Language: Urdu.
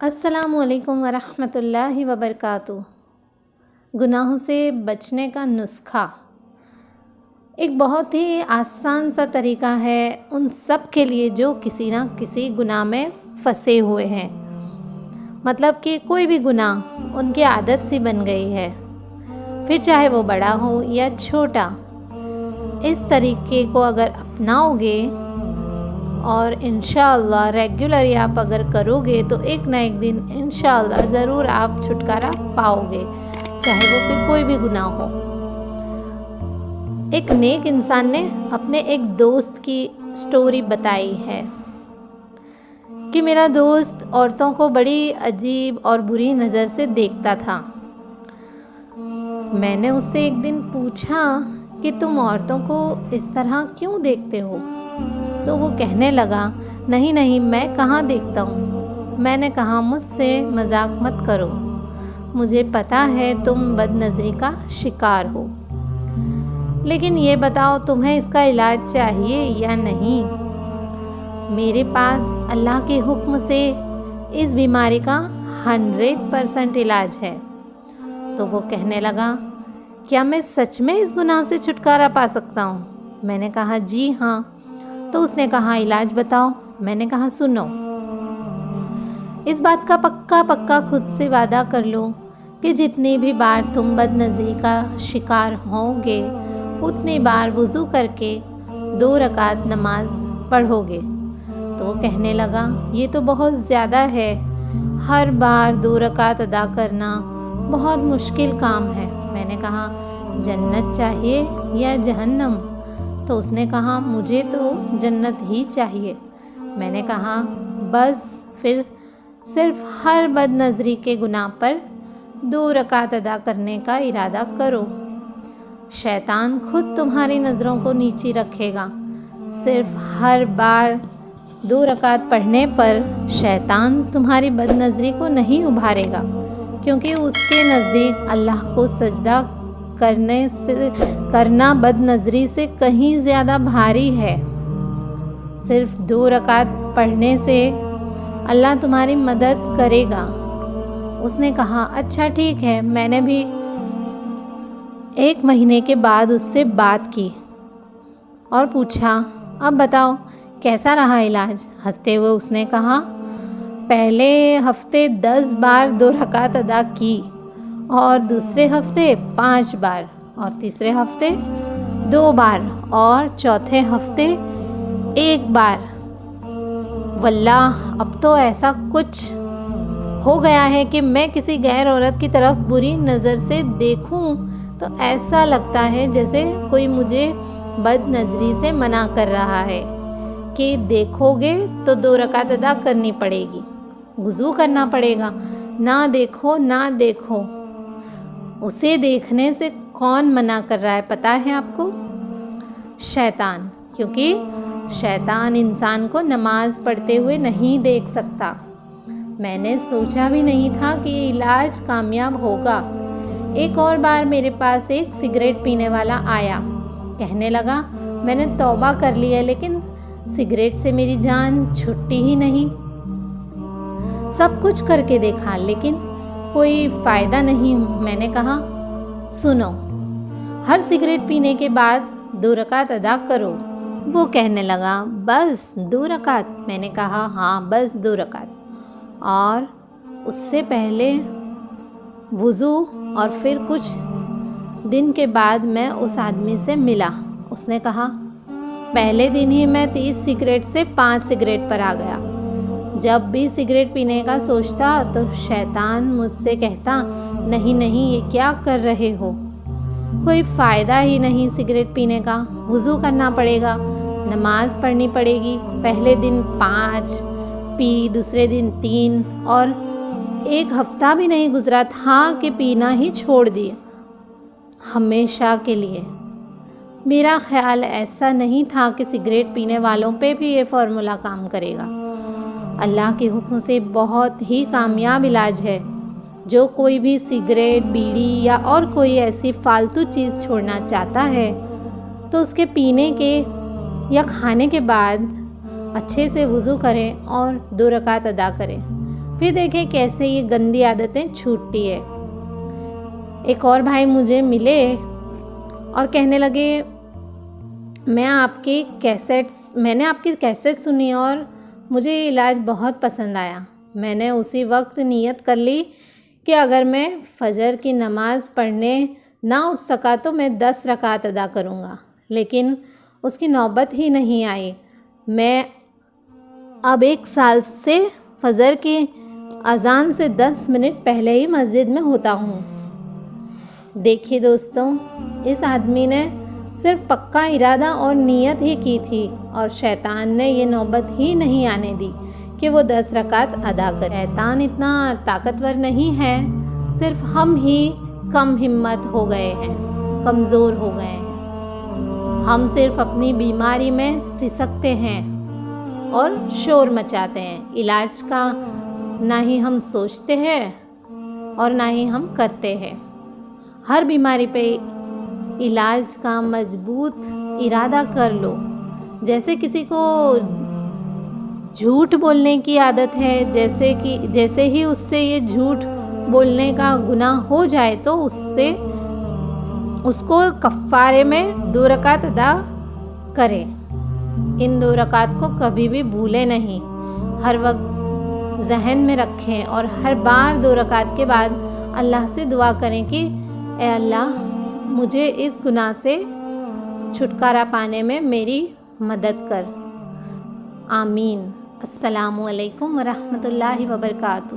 السلام علیکم ورحمۃ اللہ وبرکاتہ۔ گناہوں سے بچنے کا نسخہ ایک بہت ہی آسان سا طریقہ ہے ان سب کے لیے جو کسی نہ کسی گناہ میں پھنسے ہوئے ہیں۔ مطلب کہ کوئی بھی گناہ ان کی عادت سی بن گئی ہے، پھر چاہے وہ بڑا ہو یا چھوٹا۔ اس طریقے کو اگر اپناؤ گے اور انشاءاللہ ریگولرلی آپ اگر کرو گے تو ایک نہ ایک دن انشاءاللہ ضرور آپ چھٹکارا پاؤ گے، چاہے وہ پھر کوئی بھی گناہ ہو۔ ایک نیک انسان نے اپنے ایک دوست کی سٹوری بتائی ہے کہ میرا دوست عورتوں کو بڑی عجیب اور بری نظر سے دیکھتا تھا۔ میں نے اس سے ایک دن پوچھا کہ تم عورتوں کو اس طرح کیوں دیکھتے ہو؟ تو وہ کہنے لگا، نہیں میں کہاں دیکھتا ہوں۔ میں نے کہا، مجھ سے مذاق مت کرو، مجھے پتہ ہے تم بد نظری کا شکار ہو، لیکن یہ بتاؤ تمہیں اس کا علاج چاہیے یا نہیں؟ میرے پاس اللہ کے حکم سے اس بیماری کا 100% علاج ہے۔ تو وہ کہنے لگا، کیا میں سچ میں اس گناہ سے چھٹکارا پا سکتا ہوں؟ میں نے کہا، جی ہاں۔ تو اس نے کہا، علاج بتاؤ۔ میں نے کہا، سنو، اس بات کا پکا خود سے وعدہ کر لو کہ جتنی بھی بار تم بد نظری کا شکار ہوں گے اتنی بار وضو کر کے 2 رکعت نماز پڑھو گے۔ تو وہ کہنے لگا، یہ تو بہت زیادہ ہے، ہر بار 2 رکعت ادا کرنا بہت مشکل کام ہے۔ میں نے کہا، جنت چاہیے یا جہنم؟ تو اس نے کہا، مجھے تو جنت ہی چاہیے۔ میں نے کہا، بس پھر صرف ہر بد نظری کے گناہ پر 2 رکعت ادا کرنے کا ارادہ کرو، شیطان خود تمہاری نظروں کو نیچی رکھے گا۔ صرف ہر بار 2 رکعت پڑھنے پر شیطان تمہاری بد نظری کو نہیں ابھارے گا، کیونکہ اس کے نزدیک اللہ کو سجدہ کرنا بد نظری سے کہیں زیادہ بھاری ہے۔ صرف 2 رکعت پڑھنے سے اللہ تمہاری مدد کرے گا۔ اس نے کہا، اچھا ٹھیک ہے۔ میں نے بھی 1 مہینے کے بعد اس سے بات کی اور پوچھا، اب بتاؤ کیسا رہا علاج؟ ہنستے ہوئے اس نے کہا، پہلے ہفتے 10 بار 2 رکعت ادا کی، اور دوسرے ہفتے 5 بار، اور تیسرے ہفتے 2 بار، اور چوتھے ہفتے 1 بار۔ واللہ اب تو ایسا کچھ ہو گیا ہے کہ میں کسی غیر عورت کی طرف بری نظر سے دیکھوں تو ایسا لگتا ہے جیسے کوئی مجھے بد نظری سے منع کر رہا ہے کہ دیکھو گے تو 2 رکعت ادا کرنی پڑے گی، وضو کرنا پڑے گا، نہ دیکھو۔ اسے دیکھنے سے کون منع کر رہا ہے پتہ ہے آپ کو؟ شیطان، کیونکہ شیطان انسان کو نماز پڑھتے ہوئے نہیں دیکھ سکتا۔ میں نے سوچا بھی نہیں تھا کہ یہ علاج کامیاب ہوگا۔ ایک اور بار میرے پاس ایک سگریٹ پینے والا آیا، کہنے لگا، میں نے توبہ کر لی ہے لیکن سگریٹ سے میری جان چھٹتی ہی نہیں۔ سب کچھ کر کے دیکھا لیکن کوئی فائدہ نہیں۔ میں نے کہا، سنو، ہر سگریٹ پینے کے بعد 2 رکعت ادا کرو۔ وہ کہنے لگا، بس 2 رکعت؟ میں نے کہا، ہاں بس 2 رکعت۔ اور اس سے پہلے وضو، اور پھر کچھ دن کے بعد میں اس آدمی سے ملا۔ اس نے کہا، پہلے دن ہی میں 30 سگریٹ سے 5 سگریٹ پر آ گیا۔ جب بھی سگریٹ پینے کا سوچتا تو شیطان مجھ سے کہتا، نہیں یہ کیا کر رہے ہو، کوئی فائدہ ہی نہیں سگریٹ پینے کا، وضو کرنا پڑے گا، نماز پڑھنی پڑے گی۔ پہلے دن 5 پی، دوسرے دن 3، اور 1 ہفتہ بھی نہیں گزرا تھا کہ پینا ہی چھوڑ دیا ہمیشہ کے لیے۔ میرا خیال ایسا نہیں تھا کہ سگریٹ پینے والوں پہ بھی یہ فارمولا کام کرے گا۔ اللہ کے حکم سے بہت ہی کامیاب علاج ہے۔ جو کوئی بھی سگریٹ، بیڑی یا اور کوئی ایسی فالتو چیز چھوڑنا چاہتا ہے تو اس کے پینے کے یا کھانے کے بعد اچھے سے وضو کریں اور 2 رکعت ادا کریں۔ پھر دیکھیں کیسے یہ گندی عادتیں چھوٹتی ہے۔ ایک اور بھائی مجھے ملے اور کہنے لگے میں نے آپ کی کیسٹ سنی اور مجھے یہ علاج بہت پسند آیا۔ میں نے اسی وقت نیت کر لی کہ اگر میں فجر کی نماز پڑھنے نہ اٹھ سکا تو میں 10 رکعت ادا کروں گا، لیکن اس کی نوبت ہی نہیں آئی۔ میں اب 1 سال سے فجر کی اذان سے 10 منٹ پہلے ہی مسجد میں ہوتا ہوں۔ دیکھیے دوستوں، اس آدمی نے صرف پکا ارادہ اور نیت ہی کی تھی اور شیطان نے یہ نوبت ہی نہیں آنے دی کہ وہ 10 رکعت ادا کرے۔ شیطان اتنا طاقتور نہیں ہے، صرف ہم ہی کم ہمت ہو گئے ہیں، کمزور ہو گئے ہیں۔ ہم صرف اپنی بیماری میں سسکتے ہیں اور شور مچاتے ہیں۔ علاج کا نہ ہی ہم سوچتے ہیں اور نہ ہی ہم کرتے ہیں۔ ہر بیماری پہ علاج کا مضبوط ارادہ کر لو۔ جیسے کسی کو جھوٹ بولنے کی عادت ہے، جیسے ہی اس سے یہ جھوٹ بولنے کا گناہ ہو جائے تو اس کو کفارے میں 2 رکعت ادا کریں۔ ان 2 رکعت کو کبھی بھی بھولیں نہیں، ہر وقت ذہن میں رکھیں اور ہر بار 2 رکعت کے بعد اللہ سے دعا کریں کہ اے اللہ مجھے اس گناہ سے چھٹکارا پانے میں میری مدد کر۔ آمین۔ السلام علیکم ورحمۃ اللہ وبرکاتہ۔